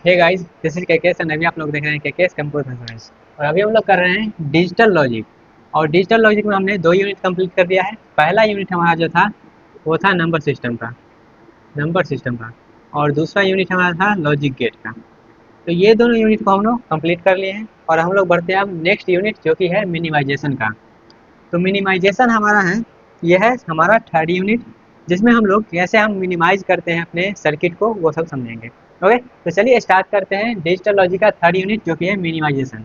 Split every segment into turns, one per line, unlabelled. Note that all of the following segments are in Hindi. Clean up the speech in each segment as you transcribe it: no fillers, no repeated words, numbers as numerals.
Hey guys, this is KKS and अभी आप लोग देख रहे हैं केकेएस कंप्यूटर साइंस। और अभी हम लोग कर रहे हैं डिजिटल लॉजिक। और डिजिटल लॉजिक में हमने दो यूनिट कंप्लीट कर दिया है। पहला यूनिट हमारा जो था वो था नंबर सिस्टम का। और दूसरा यूनिट हमारा था लॉजिक गेट का। तो ये दोनों यूनिट को हम लोग कंप्लीट कर लिए हैं और हम लोग बढ़ते हैं अब नेक्स्ट यूनिट जो कि है मिनिमाइजेशन का। तो मिनिमाइजेशन हमारा है, यह है हमारा थर्ड यूनिट, जिसमें हम लोग कैसे हम मिनिमाइज करते हैं अपने सर्किट को वो सब समझेंगे। ओके, तो चलिए स्टार्ट करते हैं डिजिटल लॉजिक का थर्ड यूनिट जो कि है मिनिमाइजेशन।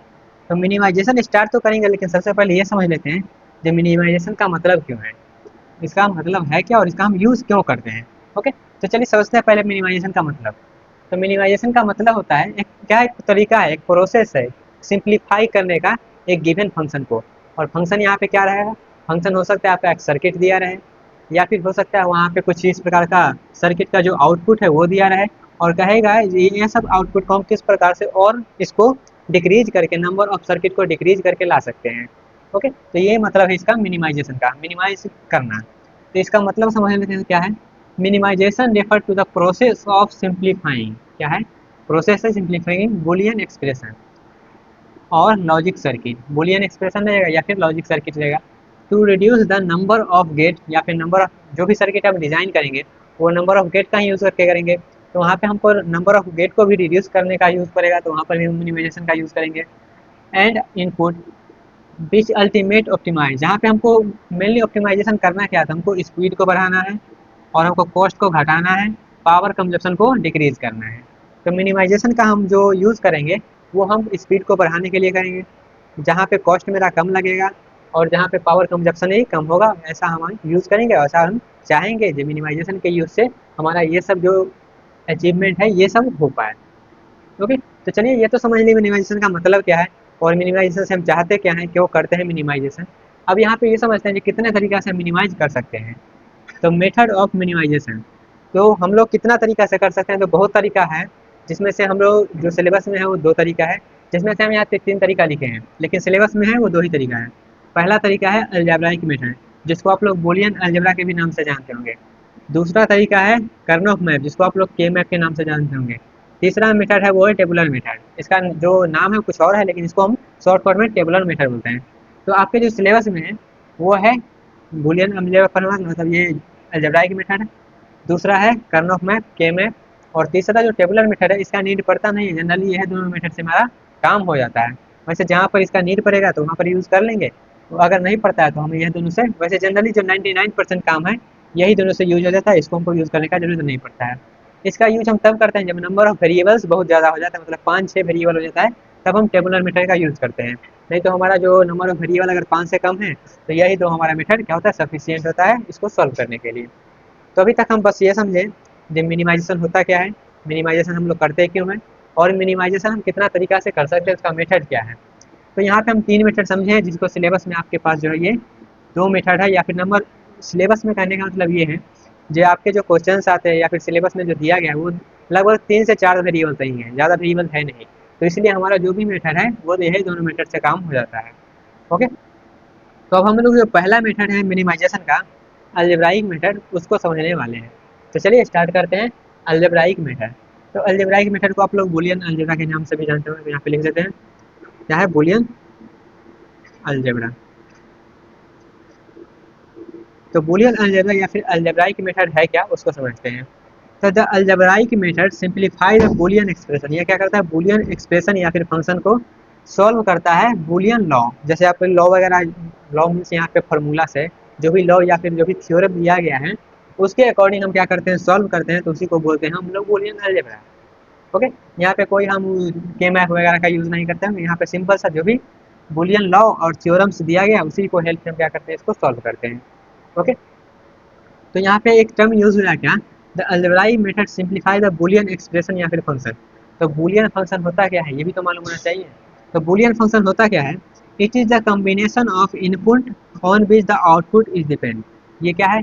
तो मिनिमाइजेशन स्टार्ट तो करेंगे, लेकिन सबसे पहले ये समझ लेते हैं कि मिनिमाइजेशन का मतलब क्यों है, इसका मतलब है क्या और इसका हम यूज़ क्यों करते हैं। ओके, तो चलिए समझते हैं पहले मिनिमाइजेशन का मतलब। तो मिनिमाइजेशन का मतलब होता है एक क्या, एक तरीका है, एक प्रोसेस है सिंप्लीफाई करने का एक गिवन फंक्शन को। और फंक्शन यहाँ पे क्या रहेगा, फंक्शन हो सकता है आपका एक सर्किट दिया रहे, या फिर हो सकता है वहाँ पे कुछ इस प्रकार का सर्किट का जो आउटपुट है वो दिया रहे, और कहेगा ये सब आउटपुट को हम किस प्रकार से और इसको डिक्रीज करके, नंबर ऑफ सर्किट को डिक्रीज करके ला सकते हैं। ओके, तो ये मतलब है इसका मिनिमाइजेशन का, मिनिमाइज करना। तो इसका मतलब समझ लेते हैं क्या है। Minimization refer to the process of simplifying, क्या है, प्रोसेस है सिंप्लीफाइंग बुलियन एक्सप्रेशन और लॉजिक सर्किट। बुलियन एक्सप्रेशन रहेगा या फिर लॉजिक सर्किट रहेगा। To reduce the number of gate, या फिर नंबर ऑफ जो भी सर्किट आप डिजाइन करेंगे वो नंबर ऑफ गेट का ही यूज़ करके करेंगे। तो वहाँ पे हमको नंबर ऑफ गेट को भी रिड्यूस करने का यूज़ पड़ेगा, तो वहाँ पर भी मिनिमाइजेशन का यूज़ करेंगे। And input which ultimate optimize, जहाँ पे हमको मेनली ऑप्टिमाइजेशन करना क्या था, हमको स्पीड को बढ़ाना है और हमको कॉस्ट को घटाना है, पावर कंजप्शन को डिक्रीज करना है। तो मिनिमाइजेशन का हम जो यूज़ करेंगे वो हम स्पीड को बढ़ाने के लिए करेंगे, जहाँ पे कॉस्ट मेरा कम लगेगा और जहाँ पे पावर कंजप्शन ही कम होगा, ऐसा हम यूज़ करेंगे। ऐसा हम चाहेंगे जो मिनिमाइजेशन के यूज़ से हमारा ये सब जो अचीवमेंट है ये सब हो पाए। ओके, तो चलिए ये तो समझ लिया मिनिमाइजेशन का मतलब क्या है और मिनिमाइजेशन से हम चाहते क्या है, क्यों करते हैं मिनिमाइजेशन। अब यहाँ पे ये समझते हैं कि कितने तरीका से मिनिमाइज कर सकते हैं। तो मेथड ऑफ मिनिमाइजेशन, तो हम लोग कितना तरीका से कर सकते हैं, तो बहुत तरीका है, जिसमें से हम लोग जो सिलेबस में है वो दो तरीका है, जिसमें से हम यहाँ पे तीन तरीका लिखे हैं, लेकिन सिलेबस में है वो दो ही तरीका है। पहला तरीका है अलजेब्राइक मेथड, जिसको आप लोग बूलियन अलजेब्रा के भी नाम से जानते होंगे। दूसरा तरीका है कर्नौह मैप, जिसको आप लोग के मैप के नाम से जानते होंगे। तीसरा मेथड है वो है टेबुलर मेथड, इसका जो नाम है कुछ और है, लेकिन इसको हम शॉर्ट फॉर्म में टेबुलर मेथड बोलते हैं। तो आपके जो सिलेबस में है वो है बूलियन अलजेब्रा करना, मतलब ये अलजेब्राइक मेथड है। दूसरा है कर्नौह मैप, के मैप। और तीसरा जो टेबुलर मेथड है इसका नीड पड़ता नहीं है, जनरली यह दोनों मेथड से हमारा काम हो जाता है। वैसे जहाँ पर इसका नीड पड़ेगा तो वहाँ पर यूज़ कर लेंगे, तो अगर नहीं पड़ता है तो हम यह दोनों से, वैसे जनरली जो 99% काम है यही दोनों से यूज हो जाता है, इसको हमको यूज़ करने का जरूरत नहीं पड़ता है। इसका यूज हम तब करते हैं जब नंबर ऑफ वेरिएबल्स बहुत ज़्यादा हो जाता है, मतलब 5-6 वेरिएबल हो जाता है, तब हम टेबुलर मेथड का यूज़ करते हैं। नहीं तो हमारा जो नंबर ऑफ वेरिएबल अगर 5 से कम है तो यही दो हमारा मेथड क्या होता है, सफिशियंट होता है इसको सॉल्व करने के लिए। तो अभी तक हम बस ये समझें कि मिनिमाइजेशन होता क्या है, मिनिमाइजेशन हम लोग करते क्यों हैं, और मिनिमाइजेशन हम कितना तरीका से कर सकते हैं, उसका मेथड क्या है। तो यहाँ पे हम तीन मेथड समझे हैं, जिसको सिलेबस में आपके पास जो है ये दो मेथड है, या फिर नंबर सिलेबस में कहने का मतलब ये है जो आपके जो क्वेश्चंस आते हैं या फिर सिलेबस में जो दिया गया है वो लगभग 3 से 4 वेरिएबल सही है, ज़्यादा वेरिएबल है नहीं। तो इसलिए हमारा जो भी मेथड है वो यही दोनों मेथड से काम हो जाता है। ओके, तो अब हम लोग जो पहला मेथड है मिनिमाइजेशन का, अलजेब्राइक मेथड, उसको समझने वाले हैं। तो चलिए स्टार्ट करते हैं अलजेब्राइक मेथड। तो अलजेब्राइक मेथड को आप लोग बूलियन अलजेब्रा के नाम से भी जानते हो, तो यहाँ पे लिख देते हैं क्या है, बूलियन अलजेब्रा। तो बूलियन अलजेब्रा या फिर अलजेब्राइक मेथड है क्या, उसको समझते हैं। तो the algebraic method simplify the Boolean expression, ये क्या करता है, बूलियन एक्सप्रेशन या फिर फंक्शन को सॉल्व करता है बूलियन लॉ। जैसे आप लॉ वगैरह, लॉ मीन्स यहाँ पे फार्मूला से जो भी लॉ या फिर जो भी थ्योरम दिया गया है उसके अकॉर्डिंग हम क्या करते हैं, सॉल्व करते हैं, तो उसी को बोलते हैं हम लोग बूलियन अलजेब्रा। ओके, यहाँ पे कोई हम के मैप वगैरह का यूज़ नहीं करते हैं, यहाँ पे सिंपल सा जो भी बूलियन लॉ और थ्योरम्स दिया गया उसी को हेल्प से हम क्या करते हैं, इसको सॉल्व करते हैं। ओके, तो यहाँ पे एक टर्म यूज हुआ क्या, the algebraic method simplify the Boolean expression या फिर फंक्शन। तो बूलियन फंक्शन होता क्या है ये भी तो मालूम होना चाहिए। तो बूलियन फंक्शन होता क्या है, it is the combination of input on which the output is depend. ये क्या है,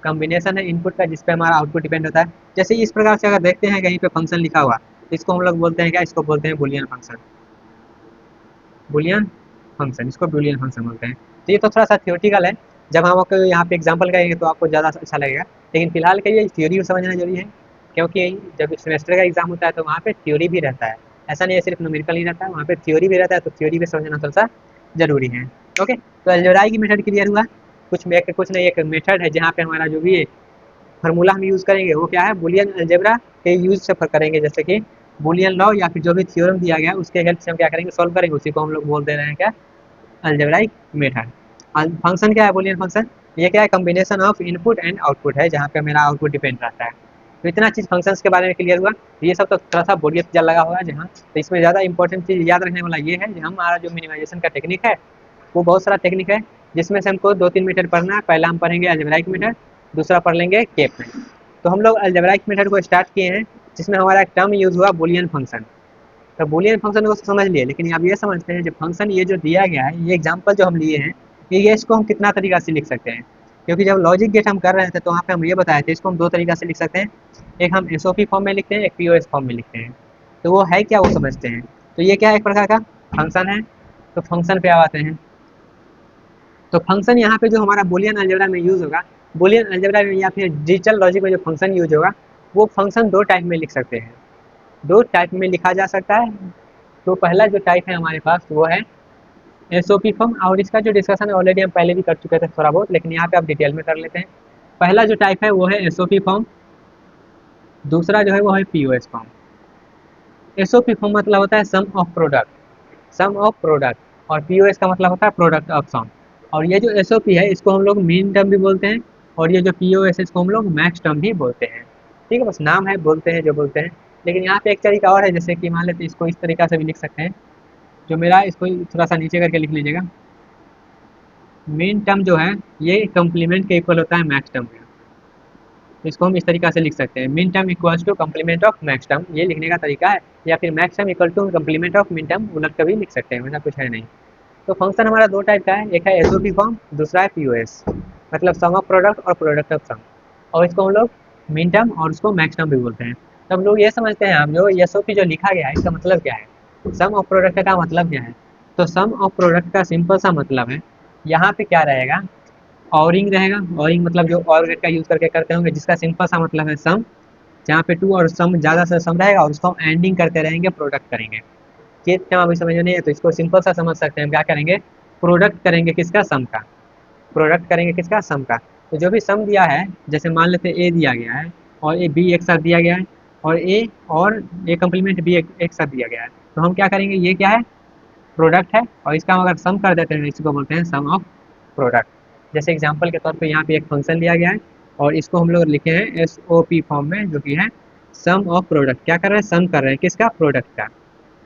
कॉम्बिनेशन है इनपुट का जिस पे हमारा आउटपुट डिपेंड होता है। जैसे इस प्रकार से अगर देखते हैं कहीं पे फंक्शन लिखा हुआ, इसको हम लोग बोलते हैं क्या, इसको बोलते हैं बूलियन फंक्शन। बुलियन फंक्शन, इसको बुलियन फंक्शन बोलते हैं। तो ये तो थोड़ा सा थियोरटिकल है, जब हम आपको यहाँ पे एग्जांपल करेंगे तो आपको ज़्यादा अच्छा लगेगा, लेकिन फिलहाल के लिए थ्योरी को समझना जरूरी है। क्योंकि जब सेमेस्टर का एग्जाम होता है तो वहाँ पे थ्योरी भी रहता है, ऐसा नहीं है सिर्फ न्यूमेरिकल ही रहता है, वहाँ पे थ्योरी भी रहता है, तो थ्योरी भी समझना थोड़ा सा जरूरी है। ओके, तो अलजेब्रा की मेथड क्लियर हुआ। कुछ नहीं, एक मेथड है जहाँ पे हमारा जो भी फार्मूला हम यूज़ करेंगे वो क्या है, बुलियन अलजेब्रा के यूज से करेंगे, जैसे कि बुलियन लॉ या फिर जो भी थ्योरम दिया गया है उसके हेल्प से हम क्या करेंगे, सॉल्व करेंगे, उसी को हम लोग बोल दे रहे हैं क्या, अलजेब्राइक मेथड। फंक्शन क्या है, बुलियन फंक्शन, ये क्या है, combination of input and output है, जहाँ पे मेरा आउटपुट डिपेंड रहता है। तो इतना चीज़ फंक्शंस के बारे में क्लियर हुआ। ये सब तो थोड़ा सा बोरियत जल लगा हुआ है जहाँ, तो इसमें ज़्यादा इंपॉर्टेंट चीज़ याद रखने वाला ये है कि हमारा जो मिनिमाइजेशन का टेक्निक है वो बहुत सारा टेक्निक है, जिसमें से हमको 2-3 मेथड पढ़ना है। पहला हम पढ़ेंगे अलजेब्राइक मेथड, दूसरा पढ़ लेंगे केप मेथड। तो हम लोग अलजेब्राइक मेथड को स्टार्ट किए हैं, जिसमें हमारा एक टर्म यूज़ हुआ बुलियन फंक्शन। तो बुलियन फंक्शन को समझ लिए, लेकिन अब ये समझते हैं जो फंक्शन ये जो दिया गया है, ये एग्जांपल जो हम लिए हैं, ये इसको हम कितना तरीका से लिख सकते हैं। क्योंकि जब लॉजिक गेट हम कर रहे थे तो वहाँ पे हम ये बताए थे इसको हम दो तरीका से लिख सकते हैं, एक हम एसओपी फॉर्म में लिखते हैं, एक पीओएस फॉर्म में लिखते हैं। तो वो है क्या, वो समझते हैं। तो ये क्या है, एक प्रकार का फंक्शन है। तो फंक्शन पे आते हैं। तो फंक्शन यहाँ पे जो हमारा बुलियन अलजेब्रा में यूज़ होगा, बुलियन अलजेब्रा में या फिर डिजिटल लॉजिक में जो फंक्शन यूज होगा, वो फंक्शन दो टाइप में लिख सकते हैं, दो टाइप में लिखा जा सकता है। तो पहला जो टाइप है हमारे पास वो है एसओपी फॉर्म, और इसका जो डिस्कशन है ऑलरेडी हम पहले भी कर चुके थे थोड़ा बहुत, लेकिन यहाँ पे आप डिटेल में कर लेते हैं। पहला जो टाइप है वो है एसओपी फॉर्म, दूसरा जो है वो है पीओएस फॉर्म। एसओपी फॉर्म मतलब होता है sum of product, sum of product, और पीओएस का मतलब होता है प्रोडक्ट ऑफ सम। और ये जो एसओपी है इसको हम लोग मीन टर्म भी बोलते हैं, और ये जो पीओएस है इसको हम लोग मैक्स टर्म भी बोलते हैं। ठीक है, बस नाम है, बोलते हैं जो बोलते हैं। लेकिन यहाँ पे एक तरीका और है, जैसे कि मान लेते हैं इसको इस तरीका से भी लिख सकते हैं, जो मेरा इसको थोड़ा सा नीचे करके लिख लीजिएगा। मीन टर्म जो है ये कम्प्लीमेंट के इक्वल होता है मैक्स टर्म का। तो इसको हम इस तरीका से लिख सकते हैं, min term equals to complement of max term, ये लिखने का तरीका है। या फिर max term equal to complement of min term, उलट कर भी लिख सकते हैं, वैसा कुछ है नहीं। तो फंक्शन हमारा दो टाइप का है, एक है एसओपी फॉर्म, दूसरा है पीओएस, मतलब सम ऑफ प्रोडक्ट और प्रोडक्ट ऑफ सम। और इसको हम लोग मिन टर्म और उसको मैक्स टर्म भी बोलते हैं। तब लोग ये समझते हैं, हम जो एसओपी जो लिखा गया है इसका मतलब क्या है, सम ऑफ प्रोडक्ट का मतलब क्या है। तो सम ऑफ प्रोडक्ट का सिंपल सा मतलब है, यहाँ पे क्या रहेगा, औरिंग रहेगा। औरिंग मतलब जो और गेट का यूज़ करके करते होंगे, जिसका सिंपल सा मतलब है सम, जहाँ पे टू और सम ज़्यादा से सम रहेगा और उसको हम एंडिंग करते रहेंगे, प्रोडक्ट करेंगे। ये टर्म अभी समझ में नहीं है तो इसको सिंपल सा समझ सकते हैं, क्या करेंगे, प्रोडक्ट करेंगे किसका, सम का। प्रोडक्ट करेंगे किसका, सम का। तो जो भी सम दिया है, जैसे मान लेते ए दिया गया है और ए बी एक साथ दिया गया है, और ए कम्प्लीमेंट बी एक साथ दिया गया है, तो हम क्या करेंगे, ये क्या है, प्रोडक्ट है, और इसका हम अगर सम कर देते हैं इसको बोलते हैं सम ऑफ प्रोडक्ट। जैसे एग्जांपल के तौर पे यहाँ पे एक फंक्शन लिया गया है और इसको हम लोग लिखे हैं एस ओ पी फॉर्म में, जो कि है सम ऑफ प्रोडक्ट। क्या कर रहे हैं, सम कर रहे हैं किसका, प्रोडक्ट का।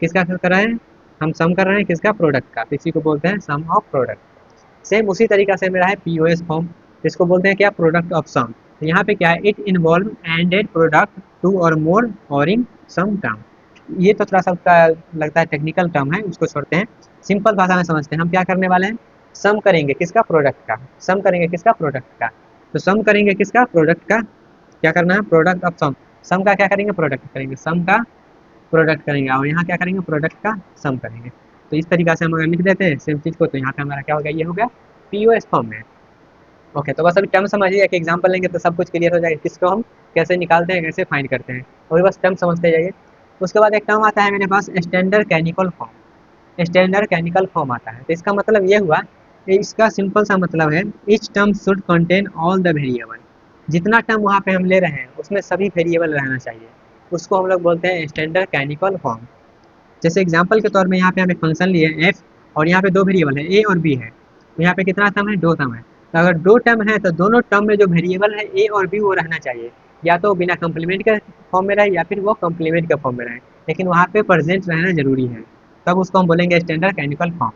किसका कर रहे हैं, हम सम कर रहे हैं किसका, प्रोडक्ट का, तो इसी को बोलते हैं सम ऑफ प्रोडक्ट। सेम उसी तरीका से मेरा है पीओएस फॉर्म, जिसको बोलते हैं क्या, प्रोडक्ट ऑफ सम। तो यहाँ पे क्या है, it involve ANDed product two और मोर और इन सम टर्म। ये तो थोड़ा सा उसका लगता है टेक्निकल टर्म है, उसको छोड़ते हैं, सिंपल भाषा में समझते हैं। हम क्या करने वाले हैं, सम करेंगे किसका, प्रोडक्ट का। सम करेंगे किसका, प्रोडक्ट का। तो सम करेंगे किसका, प्रोडक्ट का। क्या करना है, प्रोडक्ट ऑफ सम। सम का क्या करेंगे, प्रोडक्ट करेंगे, सम का प्रोडक्ट करेंगे, और यहाँ क्या करेंगे, प्रोडक्ट का सम करेंगे। तो इस तरीका से हम अगर लिख देते हैं सेम चीज़ को, तो यहाँ पे हमारा क्या हो गया, ये हो गया पीओएस फॉर्म में। ओके, तो बस अभी टर्म समझिए, एक एग्जांपल लेंगे तो सब कुछ क्लियर हो जाएगा, किसको हम कैसे निकालते हैं, कैसे फाइंड करते हैं, और बस टर्म समझते जाइए। उसके बाद एक टर्म आता है मेरे पास, standard canonical form. Standard canonical form आता है, तो इसका मतलब ये हुआ कि इसका सिंपल सा मतलब है, each term should contain all the variable. जितना टर्म वहाँ पे हम ले रहे हैं उसमें सभी वेरिएबल रहना चाहिए, उसको हम लोग बोलते हैं स्टैंडर्ड कैनिकल फॉर्म। जैसे एग्जांपल के तौर में यहाँ पे हम एक फंक्शन लिए एफ, और यहाँ पे दो वेरिएबल है ए और बी है, तो यहाँ पे कितना टर्म है, दो टर्म है। तो अगर दो टर्म है तो दोनों टर्म में जो वेरिएबल है ए और बी वो रहना चाहिए, या तो बिना कंप्लीमेंट के फॉर्म में रहे या फिर वो कंप्लीमेंट के फॉर्म में रहे, लेकिन वहाँ पे प्रेजेंट रहना जरूरी है, तब उसको हम बोलेंगे स्टैंडर्ड कैनिकल फॉर्म।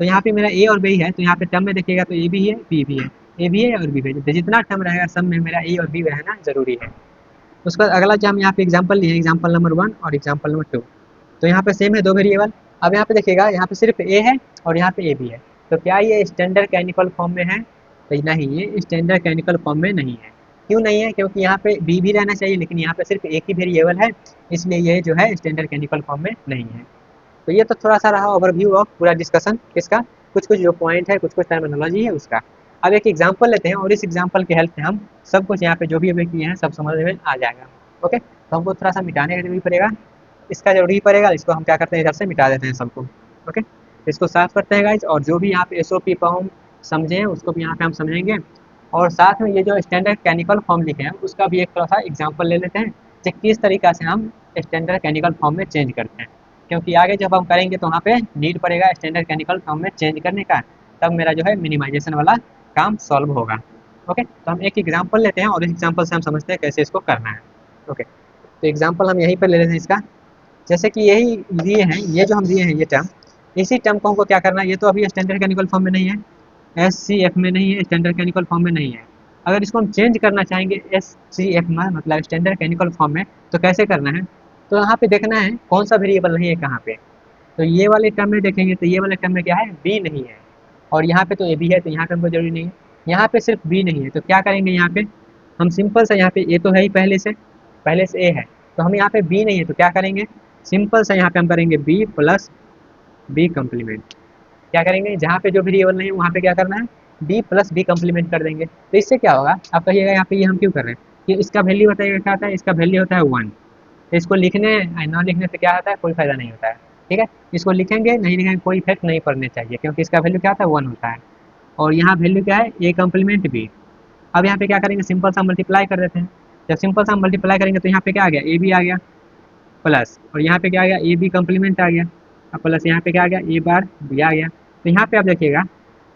तो यहाँ पे मेरा ए और बी है, तो यहाँ पे टर्म में देखिएगा तो ए भी है, बी भी है, ए भी है और बी भी है, तो जितना टर्म रहेगा सब में मेरा ए और बी रहना जरूरी है। उसके बाद अगला जो हम यहाँ पे एग्जांपल लिए, एग्जांपल नंबर 1 और एग्जांपल नंबर 2, तो यहाँ पे सेम है दो वेरिएबल। अब यहाँ पे देखिएगा, यहाँ पे सिर्फ ए है और यहाँ पे ए भी है, तो क्या ये स्टैंडर्ड कैनिकल फॉर्म में है, तो नहीं, ये स्टैंडर्ड कैनिकल फॉर्म में नहीं है। क्यों नहीं है, क्योंकि यहाँ पे बी भी रहना चाहिए, लेकिन यहाँ पे सिर्फ एक ही वेरिएबल है, इसलिए ये जो है स्टैंडर्ड कैनिकल फॉर्म में नहीं है। तो ये तो थोड़ा सा रहा ओवरव्यू ऑफ पूरा डिस्कशन इसका, कुछ कुछ जो पॉइंट है, कुछ कुछ टर्मिनोलॉजी है उसका। अब एक एग्जांपल लेते हैं और इस एग्जांपल की हेल्प से हम सब कुछ यहाँ पे जो भी अभी किए हैं सब समझ में आ जाएगा। ओके, तो हमको थोड़ा सा मिटाने का जरूरी पड़ेगा, इसका जरूरी पड़ेगा, इसको हम क्या करते हैं इधर से मिटा देते हैं सबको। ओके, इसको साफ करते हैं गाइज, और जो भी यहाँ पे एसओपी पर हम समझे हैं उसको भी यहाँ पे हम समझेंगे, और साथ में ये जो स्टैंडर्ड कैनिकल फॉर्म लिखे हैं उसका भी एक थोड़ा सा एग्जाम्पल ले लेते हैं कि किस तरीका से हम स्टैंडर्ड कैनिकल फॉर्म में चेंज करते हैं, क्योंकि आगे जब हम करेंगे तो वहाँ पे नीड पड़ेगा स्टैंडर्ड कैनिकल फॉर्म में चेंज करने का, तब मेरा जो है मिनिमाइजेशन वाला काम सॉल्व होगा। ओके, तो हम एक एग्जाम्पल लेते हैं और इस एग्जाम्पल से हम समझते हैं कैसे इसको करना है। ओके, तो एग्जाम्पल हम यहीं पर ले लेते हैं इसका, जैसे कि यही लिए हैं, ये जो हम लिए हैं ये टर्म, इसी टर्म को हमको क्या करना है, ये तो अभी स्टैंडर्ड कैनिकल फॉर्म में नहीं है, एस सी एफ में नहीं है, स्टैंडर्ड कैनिकल फॉर्म में नहीं है। अगर इसको हम चेंज करना चाहेंगे एस सी एफ में, मतलब स्टैंडर्ड कैनिकल फॉर्म में, तो कैसे करना है, तो यहाँ पे देखना है कौन सा वेरिएबल नहीं है कहाँ पे। तो ये वाले टर्म में देखेंगे तो ये वाले टर्म में क्या है, बी नहीं है, और यहाँ पे तो ए बी है, तो यहाँ पे हमको जरूरी नहीं है, यहाँ पे सिर्फ बी नहीं है, तो क्या करेंगे यहाँ पे हम सिंपल सा, यहाँ पे ए तो है ही पहले से ए है, तो हम यहाँ पे बी नहीं है तो क्या करेंगे, सिंपल सा यहाँ पे हम करेंगे बी प्लस बी कम्प्लीमेंट। क्या करेंगे, जहाँ पे जो वेरिएबल नहीं है वहाँ पे क्या करना है, बी प्लस बी कम्प्लीमेंट कर देंगे। तो इससे क्या होगा, आप कहिएगा यहाँ पे ये हम क्यों कर रहे हैं, कि इसका वैल्यू बताइएगा क्या होता है, इसका वैल्यू होता है 1, तो इसको लिखने ना लिखने से क्या होता है, कोई फायदा नहीं होता है। ठीक है, इसको लिखेंगे नहीं लिखेंगे कोई इफेक्ट नहीं पड़ने चाहिए, क्योंकि इसका वैल्यू क्या होता है 1 होता है, और यहाँ वैल्यू क्या है, ए कम्प्लीमेंट बी। अब यहाँ पे क्या करेंगे, सिंपल सा मल्टीप्लाई कर देते हैं, जब सिंपल सा मल्टीप्लाई करेंगे तो यहाँ पे क्या आ गया, ए बी आ गया प्लस, और यहाँ पे क्या आ गया, ए बी कम्प्लीमेंट आ गया, अब प्लस यहाँ पे क्या आ गया, ए बार बी आ गया। तो यहाँ पे आप देखिएगा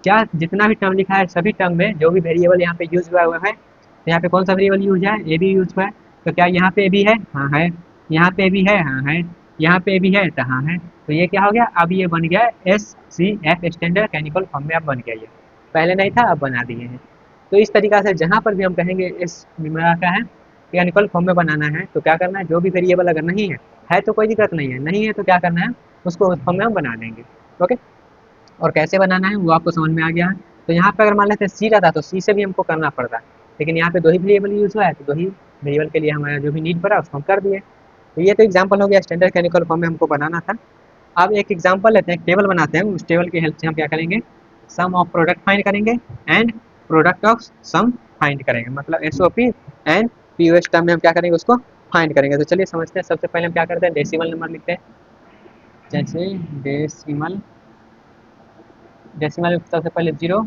क्या जितना भी टर्म लिखा है सभी टर्म में जो भी वेरिएबल यहाँ पे यूज हुआ है, तो यहाँ पे कौन सा वेरिएबल यूज है, ए बी यूज हुआ है, तो क्या यहाँ पे भी है, हाँ है, यहाँ पे भी है, हाँ है, यहाँ पे भी है, तो हाँ है, तो ये क्या हो गया, अब ये बन गया S C F standard canonical form में अब बन गया, ये पहले नहीं था अब बना दिए हैं। तो इस तरीका से जहाँ पर भी हम कहेंगे इस न्यूमेरा का है कैनिकल फॉर्म में बनाना है, तो क्या करना है, जो भी वेरिएबल अगर नहीं है तो कोई दिक्कत नहीं है, नहीं है तो क्या करना है, उसको उस फॉर्म में हम बना देंगे। ओके, और कैसे बनाना है वो आपको समझ में आ गया है। तो यहाँ पे अगर मान लेते हैं सी रहता तो सी से भी हमको करना पड़ता, लेकिन यहाँ पे दो ही वेरिएबल यूज हुआ है, तो दो ही वेरिएबल के लिए हमारा जो भी नीड पड़ा उसको हम कर दिए। तो ये तो एग्जाम्पल हो गया स्टैंडर्ड कैनिकल फॉर्म में हमको बनाना था। अब एक एग्जाम्पल लेते हैं, एक टेबल बनाते हैं, उस टेबल की हेल्प से हम क्या करेंगे, सम ऑफ प्रोडक्ट फाइंड करेंगे and product of sum find करेंगे, मतलब S O P and P U S term में हम क्या करेंगे उसको फाइंड करेंगे। तो चलिए समझते हैं, सबसे पहले हम क्या करते हैं, डेसिमल नंबर लिखते हैं, जैसे डेसिमल सबसे पहले 0,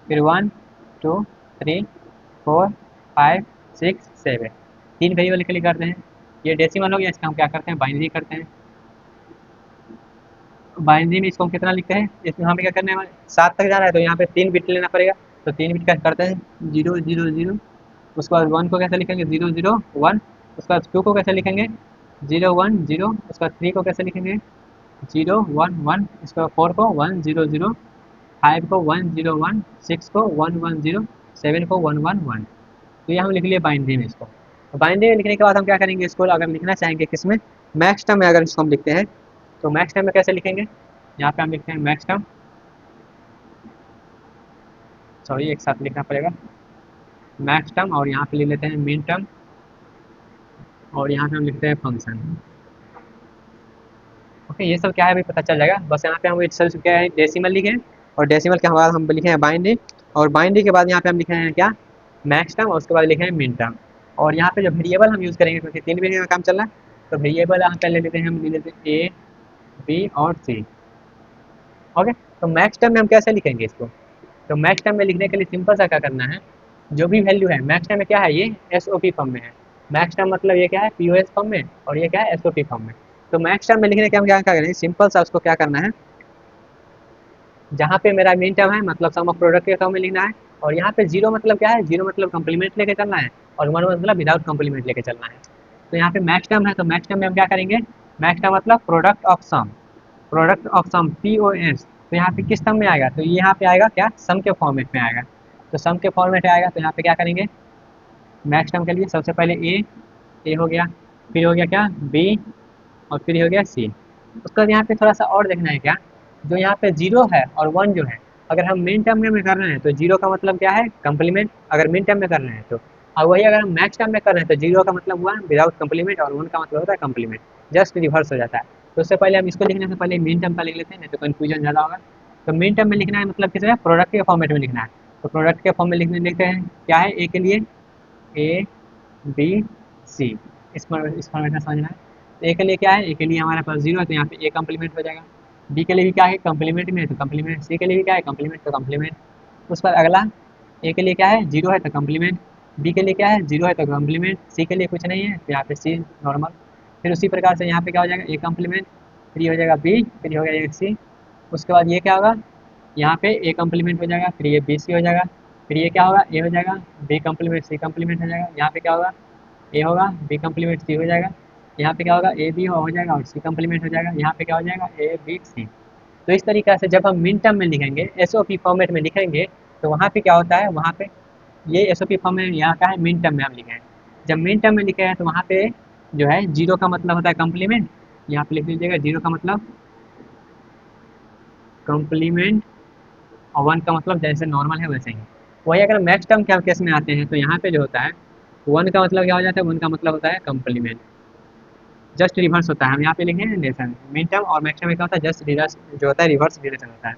फिर 1 2 3 4 5 6 7, तीन वेरिएबल के लिए करते हैं। ये डेसिमल हो गया, इसका हम क्या करते हैं, बाइनरी करते हैं। बाइनरी में इसको हम कितना लिखते हैं, इसमें हमें क्या करना है, 7 तक जाना है तो यहाँ पे 3 बिट लेना पड़ेगा, तो 3 बिट का करते हैं 0 0 0, उसके बाद 1 को कैसे लिखेंगे 0 0 1, उसके बाद 2 को कैसे लिखेंगे 0 1 0, उसके बाद 3 को कैसे लिखेंगे 0 1 1, इसके बाद 4 को 1 0 0, 5 को 1 0 1, 6 को 1 1 0, 7 को 1 1 1। तो ये हम लिख लिए बाइनरी में इसको। तो बाइनरी में लिखने के बाद हम क्या करेंगे, इसको अगर लिखना चाहेंगे किसमें, मैक्स टर्म में अगर इसको हम लिखते हैं, तो मैक्स टर्म में कैसे लिखेंगे, यहाँ पे हम लिखते हैं मैक्स टर्म, सॉरी एक साथ लिखना पड़ेगा, मैक्स टर्म, और यहाँ पे लिख लेते हैं मिन टर्म, और यहाँ पे हम लिखते हैं फंक्शन। ओके, ये सब क्या है अभी पता चल जाएगा, बस यहाँ पे हम सिर्फ क्या है डेसिमल लिखे हैं, और डेसिमल के बाद हम लिखे हैं बाइनरी, और बाइनरी के बाद यहाँ पे हम लिखे हैं क्या, मैक्स टर्म, और उसके बाद लिखे हैं मिन टर्म। और यहाँ पे जो वेरिएबल हम यूज़ करेंगे, क्योंकि 3 वेरिएबल का काम चल रहा है, तो वेरिएबल यहाँ पे ले लेते हैं, हम ले लेते हैं ए बी और सी। ओके, तो मैक्स टर्म में हम कैसे लिखेंगे इसको, तो मैक्स टर्म में लिखने के लिए सिंपल सा क्या करना है, जो भी वैल्यू है मैक्स टर्म में क्या है, ये एस ओ पी फॉर्म में है, मैक्स टर्म मतलब ये क्या है पी ओ एस फॉर्म में, और ये क्या है एस ओ पी फॉर्म में। तो मैक्स टर्म में लिखने के हम क्या क्या करेंगे, सिंपल सा उसको क्या करना है, जहाँ पे मेरा मेन टर्म है मतलब सम ऑफ प्रोडक्ट के फॉर्म में लिखना है, और यहाँ पे 0 मतलब क्या है, 0 मतलब कंप्लीमेंट लेके चलना है, और 1 मतलब विदाउट कंप्लीमेंट लेके चलना है। तो यहाँ पे मैक्स टर्म है, तो मैक्स टर्म में हम क्या करेंगे, मैक्स टर्म मतलब product of sum P O S, तो यहाँ पे किस टर्म में आएगा, तो ये यहाँ पे आएगा क्या, सम के फॉर्मेट में आएगा, तो सम के फॉर्मेट आएगा, तो यहाँ पे क्या करेंगे, मैक्स टर्म के लिए सबसे पहले ए हो गया, फिर हो गया क्या बी, और फिर हो गया सी। उसका यहाँ पे थोड़ा सा और देखना है क्या, जो यहाँ पे 0 है और 1 जो है, अगर हम मिन टर्म में कर रहे हैं तो 0 का मतलब क्या है कंप्लीमेंट, अगर मिन टर्म में कर रहे हैं तो, और वही अगर हम मैक्स टर्म में कर रहे हैं तो 0 का मतलब हुआ विदाउट कंप्लीमेंट, और 1 का मतलब होता है कंप्लीमेंट, जस्ट रिवर्स हो जाता है। तो उससे पहले हम इसको लिखने से पहले मिन टर्म का लिख लेते हैं, नहीं तो कन्फ्यूजन ज़्यादा होगा। तो मिन टर्म में लिखना है मतलब किस है, प्रोडक्ट के फॉर्मेट में लिखना है, तो प्रोडक्ट के फॉर्म में लिखते हैं क्या है, ए के लिए ए बी सी, इस फॉर्मेट में समझना है। तो ए के लिए क्या है, ए के लिए हमारे पास 0 है तो यहाँ पे ए कम्प्लीमेंट हो जाएगा। बी के लिए भी क्या है, कम्प्लीमेंट में है तो कम्प्लीमेंट। सी के लिए भी क्या है, कम्प्लीमेंट तो कम्प्लीमेंट। उस पर अगला, ए के लिए क्या है, 0 है तो कम्प्लीमेंट। बी के लिए क्या है, 0 है तो कम्प्लीमेंट। सी के लिए कुछ नहीं है तो यहाँ पे सी नॉर्मल। फिर उसी प्रकार से यहाँ पे क्या हो जाएगा, ए कम्प्लीमेंट, फिर ये हो जाएगा बी, फिर ये हो गया एक सी। उसके बाद ये क्या होगा, यहाँ पे ए कम्प्लीमेंट हो जाएगा, फिर ये बी सी हो जाएगा, फिर ये क्या होगा, ए हो जाएगा, बी कम्प्लीमेंट सी कम्प्लीमेंट हो जाएगा। यहाँ पे क्या होगा, ए होगा, बी कम्प्लीमेंट सी हो जाएगा। यहाँ पे क्या होगा, ए बी हो जाएगा और सी कम्प्लीमेंट हो जाएगा। यहाँ पे क्या हो जाएगा, ए बी सी। तो इस तरीक़े से जब हम मिन टर्म में लिखेंगे, एसओपी फॉर्मेट में लिखेंगे, तो वहाँ पे क्या होता है, वहाँ पे ये एसओपी फॉर्म में यहाँ का है, मिन टर्म में हम लिखे हैं। जब मिन टर्म में लिखे हैं तो वहाँ पे जो है 0 का मतलब होता है कम्प्लीमेंट, यहाँ पे लिख लीजिएगा 0 का मतलब कम्प्लीमेंट, और 1 का मतलब जैसे नॉर्मल है वैसे ही। वही अगर मैक्स टर्म के केस में आते हैं तो यहाँ पे जो होता है 1 का मतलब क्या हो जाता है, 1 का मतलब होता है कम्प्लीमेंट, जस्ट रिवर्स होता है। हम यहाँ पे लिखे हैं रिलेशन, मिन टर्म और मैक्स टर्म में क्या होता है, जस्ट रिवर्स जो होता है, रिवर्स रिलेशन होता है।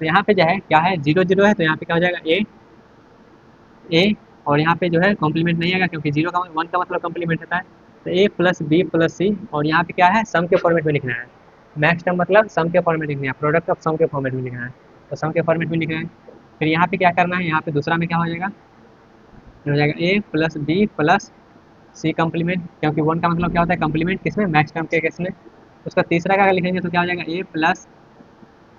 तो यहाँ पे जो है क्या है, 0 0 है तो यहाँ पे क्या हो जाएगा, ए ए, और यहाँ पे जो है कॉम्प्लीमेंट नहीं आएगा क्योंकि 0 का 1 का मतलब कॉम्प्लीमेंट होता है। तो ए प्लस बी प्लस सी, और यहाँ पे क्या है, सम के फॉर्मेट में लिखना है। मैक्स टर्म मतलब सम के फॉर्मेट में लिखना है, प्रोडक्ट ऑफ सम के फॉर्मेट में लिखना है, तो सम के फॉर्मेट में लिखना है। फिर यहाँ पे क्या करना है, यहाँ पे दूसरा में क्या हो जाएगा, हो जाएगा A plus B plus C complement, क्योंकि 1 का मतलब क्या होता है कम्प्लीमेंट, किसमें, मैक्स टर्म के केस में। उसका तीसरा का अगर लिखेंगे तो क्या हो जाएगा, A plus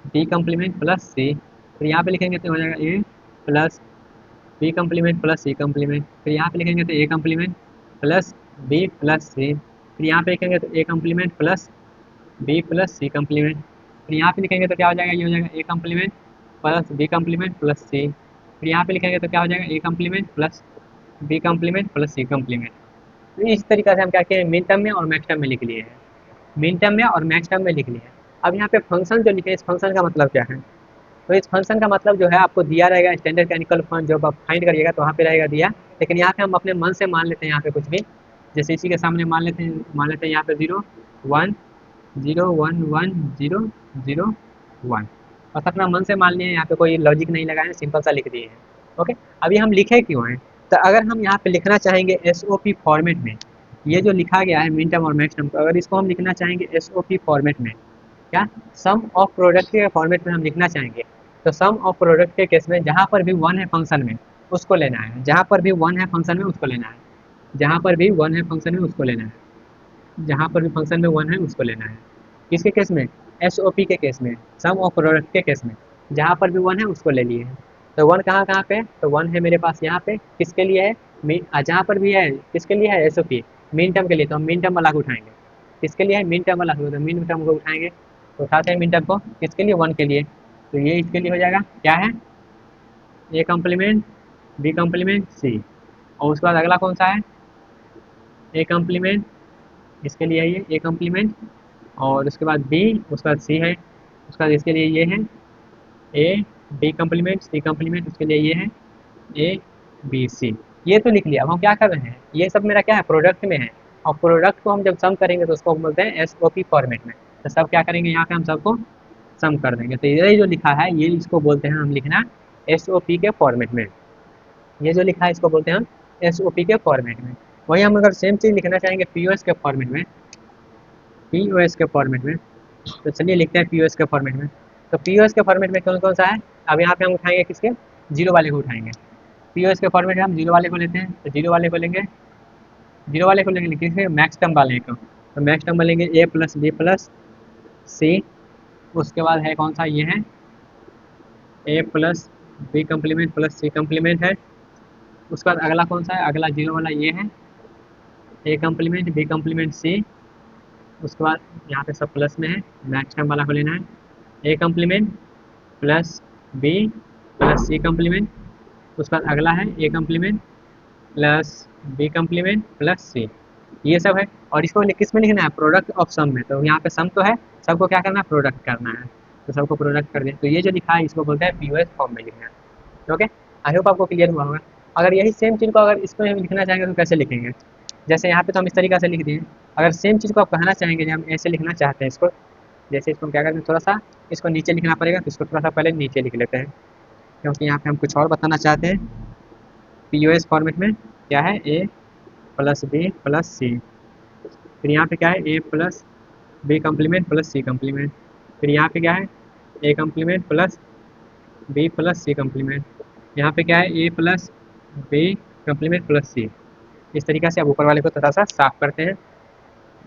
B complement plus C. फिर यहाँ पे लिखेंगे तो हो जाएगा A plus B complement plus C complement. फिर यहाँ पे लिखेंगे तो A complement plus B plus C. फिर यहाँ पे लिखेंगे तो A complement plus B plus C complement. फिर यहाँ पे लिखेंगे तो क्या हो जाएगा, ये हो जाएगा A complement plus B complement plus C. फिर यहाँ पे लिखेंगे तो क्या हो जाएगा, A complement plus B complement plus C complement. तो इस तरीके से हम क्या किए हैं, मिन टर्म में और मैक्स टर्म में लिख लिए हैं, मिन टर्म में और मैक्स टर्म में लिख लिए हैं। अब यहाँ पे फंक्शन जो लिखे, इस फंक्शन का मतलब क्या है, तो इस फंक्शन का मतलब जो है आपको दिया रहेगा, स्टैंडर्ड कैनिकल फंड जब आप फाइंड करिएगा तो वहाँ पे रहेगा दिया। लेकिन यहाँ पे हम अपने मन से मान लेते हैं यहाँ पे कुछ भी, जैसे इसी के सामने मान लेते हैं यहाँ पे 0 1 0 1 1 0 0 1, बस अपना मन से मान लिए, यहाँ पे कोई लॉजिक नहीं लगाए, सिंपल सा लिख दिए हैं। ओके, अभी हम लिखे क्यों हैं, तो अगर हम यहाँ पे लिखना चाहेंगे एसओपी फॉर्मेट में, ये जो लिखा गया है मिन टर्म और मैक्स टर्म, तो अगर इसको हम लिखना चाहेंगे एसओपी फॉर्मेट में, क्या सम ऑफ प्रोडक्ट के फॉर्मेट में हम लिखना चाहेंगे, तो सम ऑफ प्रोडक्ट के केस में जहाँ पर भी 1 है फंक्शन में उसको लेना है, जहाँ पर भी 1 है फंक्शन में उसको लेना है, जहाँ पर भी 1 है फंक्शन में उसको लेना है, जहाँ पर भी फंक्शन में 1 है उसको लेना है। किसके केस में, एसओपी के केस में, सम ऑफ प्रोडक्ट के केस में जहाँ पर भी 1 है उसको ले लिए हैं। तो 1 कहाँ कहाँ पे, तो 1 है मेरे पास यहाँ पे, किसके लिए है, जहाँ पर भी है किसके लिए है, एसओपी मिन टर्म के लिए, तो हम मिन टर्म वाला को उठाएंगे। किसके लिए है, मिन टर्म वाला, तो मिन टर्म को उठाएंगे, तो उठाते हैं मिन टर्म को किसके लिए, 1 के लिए, तो ये इसके लिए हो जाएगा क्या है, ए कम्प्लीमेंट बी कम्प्लीमेंट सी। और उसके बाद अगला कौन सा है, ए कम्प्लीमेंट, इसके लिए है ये ए कम्प्लीमेंट, और उसके बाद बी, उसके बाद सी है, उसके बाद इसके लिए ये है A B complement C complement, उसके लिए ये है ए बी सी। ये तो लिख लिया। अब हम क्या कर रहे हैं, ये सब मेरा क्या है, प्रोडक्ट में है, और प्रोडक्ट को हम जब सम करेंगे तो उसको हम बोलते हैं एस ओ पी फॉर्मेट में। तो सब क्या करेंगे, यहाँ पे हम सबको सम कर देंगे। तो ये जो लिखा है ये इसको बोलते हैं हम लिखना एस ओ पी के फॉर्मेट में, ये जो लिखा है इसको बोलते हैं हम एस ओ पी के फॉर्मेट में। वहीं हम अगर सेम चीज़ लिखना चाहेंगे पी ओ एस के फॉर्मेट में, पी ओ एस के फॉर्मेट में, तो चलिए लिखते हैं पी ओ एस के फॉर्मेट में। तो पी ओ एस के फॉर्मेट में कौन कौन सा है, अब यहाँ पे हम उठाएंगे किसके, जीरो वाले को उठाएंगे। पी ओ एस के फॉर्मेट में हम जीरो वाले को लेते हैं, तो जीरो वाले को लेंगे, जीरो वाले को लेंगे किसके, मैक्स टर्म वाले को, तो मैक्स टर्म लेंगे ए प्लस बी प्लस सी। उसके बाद है कौन सा, ये है A plus B complement plus C complement है। उसके बाद अगला कौन सा है, अगला जीरो वाला ये है ए कम्प्लीमेंट बी कम्प्लीमेंट सी। उसके बाद यहाँ पे सब प्लस में है, मैक्स टर्म वाला को लेना है, A complement plus B plus C complement. उसके बाद अगला है A complement plus B complement plus C, ये सब है। और इसको किस में लिखना है, प्रोडक्ट ऑफ सम में, तो यहाँ पे सम तो है, सबको क्या करना है, प्रोडक्ट करना है, तो सबको प्रोडक्ट कर दें। तो ये जो लिखा है इसको बोलते हैं पीओएस फॉर्म में लिखना है। ओके, आई होप आपको क्लियर हुआ होगा। अगर यही सेम चीज़ को अगर इसमें हम लिखना चाहेंगे तो कैसे लिखेंगे, जैसे यहाँ पे तो हम इस तरीके से लिख दिए। अगर सेम चीज़ को आप कहना चाहेंगे जब हम ऐसे लिखना चाहते हैं इसको, जैसे इसको हम क्या करते हैं, थोड़ा सा इसको नीचे लिखना पड़ेगा, तो इसको थोड़ा सा पहले नीचे लिख लेते हैं, क्योंकि यहाँ पे हम कुछ और बताना चाहते हैं। पी ओ एस फॉर्मेट में क्या है, A plus B plus C, फिर यहाँ पे क्या है A plus B complement plus C complement, फिर यहाँ पे क्या है A complement plus B plus C complement, यहाँ पे क्या है A plus B complement plus C. इस तरीक़े से आप ऊपर वाले को थोड़ा सा साफ करते हैं।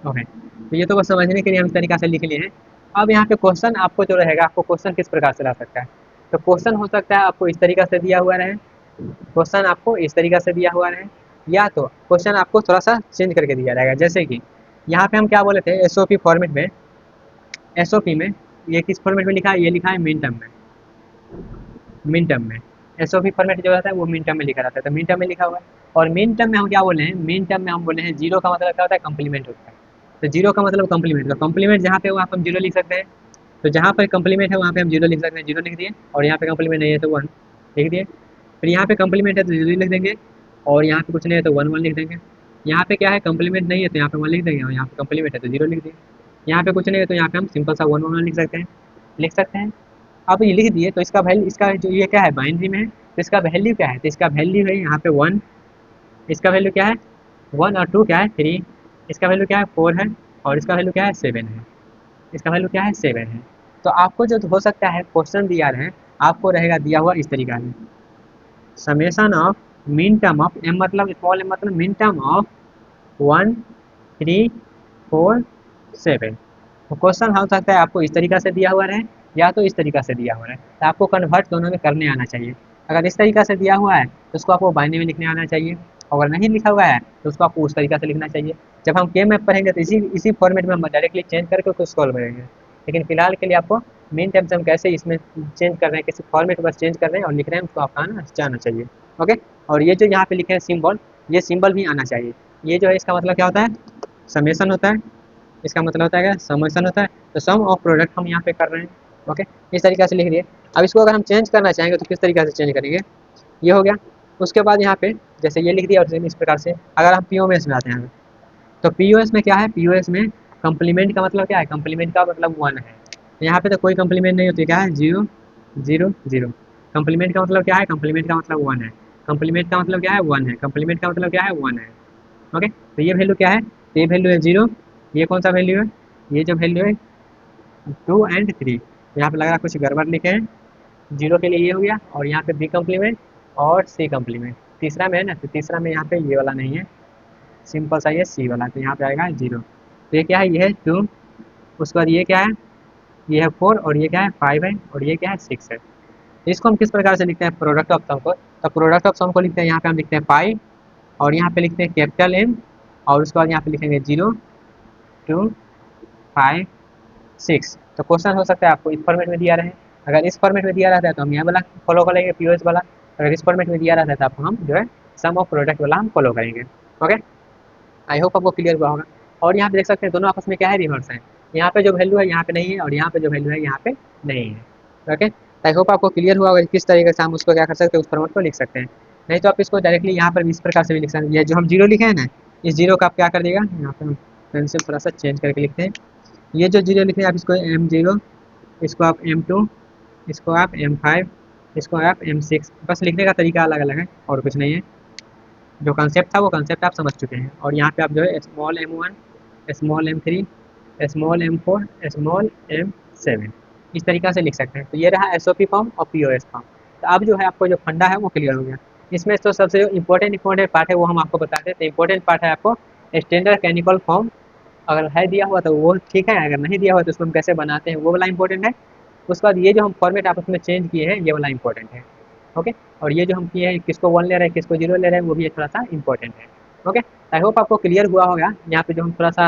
ओके, तो ये तो बस समझने के लिए हम इस तरीक़े से लिख लिए हैं। अब यहाँ पे क्वेश्चन आपको जो रहेगा, आपको क्वेश्चन किस प्रकार से ला सकता है, तो क्वेश्चन हो सकता है आपको इस तरीक़े से दिया हुआ रहे, क्वेश्चन आपको इस तरीक़े से दिया हुआ रहे, या तो क्वेश्चन आपको थोड़ा सा चेंज करके दिया रहेगा। जैसे कि यहाँ पे हम क्या बोले थे, एसओपी फॉर्मेट में, एसओपी में ये किस फॉर्मेट में लिखा है, ये लिखा है मिन टर्म में, मिन टर्म में एसओपी फॉर्मेट जो रहता है वो मिन टर्म में लिखा रहता है, तो मिन टर्म में लिखा हुआ है। और मिन टर्म में हम क्या बोले हैं, मिन टर्म में हम बोले हैं जीरो का मतलब क्या होता है, कंप्लीमेंट होता है। तो जीरो का मतलब कंप्लीमेंट, तो कंप्लीमेंट जहाँ पे वहाँ पर हम जीरो लिख सकते हैं, तो जहाँ पर कंप्लीमेंट है वहाँ पे हम जीरो लिख सकते हैं, जीरो लिख दिए, और यहाँ पे कंप्लीमेंट नहीं है तो वन लिख दिए। फिर यहाँ पे कंप्लीमेंट है तो जीरो लिख देंगे, और यहाँ पे कुछ नहीं है तो वन वन लिख देंगे। यहाँ पे क्या है, कंप्लीमेंट नहीं है तो यहाँ पे वन लिख देंगे, और यहाँ पे कंप्लीमेंट है तो जीरो लिख दिए। यहाँ पे कुछ नहीं है तो यहाँ पे हम सिंपल सा वन वन लिख सकते हैं, लिख सकते हैं। अब ये लिख दिए तो इसका वैल्यू, इसका जो ये क्या है बाइनरी में है, तो इसका वैल्यू क्या है, तो इसका वैल्यू है यहाँ पे वन, इसका वैल्यू क्या है वन, और टू क्या है थ्री, इसका वैल्यू क्या है फोर है, और इसका वैल्यू क्या है सेवन है, इसका वैल्यू क्या है सेवन है। तो आपको जो हो सकता है क्वेश्चन दिया रहे, आपको रहेगा दिया हुआ इस तरीका में, summation of min term of M मतलब स्मॉल एम मतलब min term of one three four seven. तो क्वेश्चन हो सकता है आपको इस तरीका से दिया हुआ रहे, या तो इस तरीका से दिया हुआ है, तो आपको कन्वर्ट दोनों में करने आना चाहिए। अगर इस तरीका से दिया हुआ है तो उसको आपको बाइनरी में लिखने आना चाहिए, अगर नहीं लिखा हुआ है तो उसको आपको उस तरीका से लिखना चाहिए। जब हम के मैप पढ़ेंगे तो इसी इसी फॉर्मेट में हम डायरेक्टली चेंज करके उसको सॉल्व करेंगे, लेकिन फिलहाल के लिए आपको मेन टाइम से हम कैसे इसमें चेंज कर रहे हैं, किसी फॉर्मेट बस चेंज कर रहे हैं और लिख रहे हैं, उसको आपको आना जाना चाहिए। ओके, और ये जो यहाँ पे लिखे हैं सिम्बल, ये सिम्बल भी आना चाहिए। ये जो है इसका मतलब क्या होता है, समेशन होता है, इसका मतलब होता है क्या, समेशन होता है। तो सम ऑफ प्रोडक्ट हम यहाँ पे कर रहे हैं। ओके, इस तरीके से लिख दिए। अब इसको अगर हम चेंज करना चाहेंगे तो किस तरीके से चेंज करेंगे, ये हो गया। उसके बाद यहाँ पे जैसे ये लिख दिया, और इस प्रकार से अगर हम पीओएस में आते हैं, तो पीओएस में क्या है, पीओएस में कंप्लीमेंट का मतलब क्या है, कंप्लीमेंट का मतलब वन है। तो यहाँ पे तो कोई कंप्लीमेंट नहीं होती, क्या है जीरो जीरो जीरो। कंप्लीमेंट का मतलब क्या है, कंप्लीमेंट का मतलब वन है, कंप्लीमेंट का मतलब क्या है वन है, कंप्लीमेंट का मतलब क्या है वन है। ओके, तो ये वैल्यू क्या है, तो ये वैल्यू है जीरो, ये कौन सा वैल्यू है, ये जो वैल्यू है टू एंड थ्री। यहाँ पे लग रहा है कुछ गड़बड़ लिखे हैं, जीरो के लिए ये हो गया, और यहाँ पे बी कम्प्लीमेंट और सी कम्प्लीमेंट तीसरा में है ना, तो तीसरा में यहाँ पे ये वाला नहीं है, सिंपल सा ये सी वाला, तो यहाँ पे आएगा जीरो। तो ये क्या है, ये है टू, उसके बाद ये क्या है, ये है फोर, और ये क्या है फाइव है, और ये क्या है सिक्स है। तो इसको हम किस प्रकार से लिखते हैं, प्रोडक्ट ऑफ सम को, तो प्रोडक्ट ऑफ सम को लिखते हैं, यहाँ पे हम लिखते हैं पाई, और यहाँ पे लिखते हैं कैपिटल एम, और उसके बाद यहाँ पे लिखेंगे जीरो टू फाइव सिक्स। तो क्वेश्चन हो सकता है आपको इस फॉर्मेट में दिया रहे, अगर इस फॉर्मेट में दिया रहता है तो हम यह वाला फॉलो करेंगे पीओएस वाला, अगर इस फॉर्मेट में दिया रहता है तो आपको हम जो है सम ऑफ प्रोडक्ट वाला हम फॉलो करेंगे। ओके, आई होप आपको क्लियर हुआ होगा। और यहाँ पे देख सकते हैं दोनों आपस में क्या है, रिवर्स है, यहाँ पे जो वैल्यू है यहाँ पे नहीं है, और यहाँ पे जो वैल्यू है यहाँ पे नहीं है। ओके, आई होप आपको क्लियर हुआ होगा किस तरीके से हम उसको क्या कर सकते हैं, उस फॉर्मेट को लिख सकते हैं। नहीं तो आप इसको डायरेक्टली यहाँ पर इस प्रकार से भी लिख सकते हैं, ये जो हम जीरो लिखे हैं ना, इस जीरो का आप क्या कर देगा, यहाँ पे हम पेंसिल थोड़ा सा चेंज करके लिखते हैं, ये जो जीरो लिखे हैं आप इसको एम जीरो, इसको आप एम टू, इसको आप एम फाइव, इसको आप एम सिक्स, बस लिखने का तरीका अलग अलग है और कुछ नहीं है। जो कंसेप्ट था वो कंसेप्ट आप समझ चुके हैं, और यहाँ पे आप जो है small M one, small M three, small M four, small M seven, इस तरीका से लिख सकते हैं। तो ये रहा एस ओ पी फॉर्म और पी ओ एस फॉर्म। तो अब जो है आपको जो फंडा है वो क्लियर हो गया। इसमें तो सबसे जो इंपॉर्टेंट पार्ट है वो हम आपको बताते हैं। तो इंपॉर्टेंट पार्ट है आपको स्टैंडर्ड कैनिकल फॉर्म, अगर है दिया हुआ तो वो ठीक है, अगर नहीं दिया हुआ तो उसको हम कैसे बनाते हैं वो वाला इंपॉर्टेंट है। उसके बाद ये जो हम फॉर्मेट आपस में चेंज किए हैं ये वाला इंपॉर्टेंट है। ओके, और ये जो हम किए हैं किसको वन ले रहे हैं किसको जीरो ले रहे हैं वो भी थोड़ा सा इंपॉर्टेंट है। ओके, आई होप आपको क्लियर हुआ होगा। यहाँ पे जो हम थोड़ा सा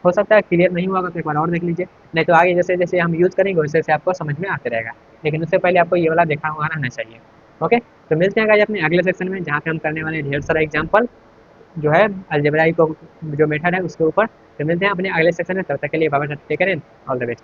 हो सकता है क्लियर नहीं हुआ होगा तो एक बार और देख लीजिए, नहीं तो आगे जैसे जैसे हम यूज़ करेंगे वैसे वैसे आपको समझ में आते रहेगा, लेकिन उससे पहले आपको ये वाला देखा हुआ रहना चाहिए। ओके, तो मिलते हैं गाइस अपने अगले सेक्शन में, जहाँ पे हम करने वाले हैं ढेर सारा एग्जाम्पल जो है अलजेब्रा को जो मेथड है उसके ऊपर। तो मिलते हैं अपने अगले सेक्शन में, तब तक के लिए bye bye, take care, all the best.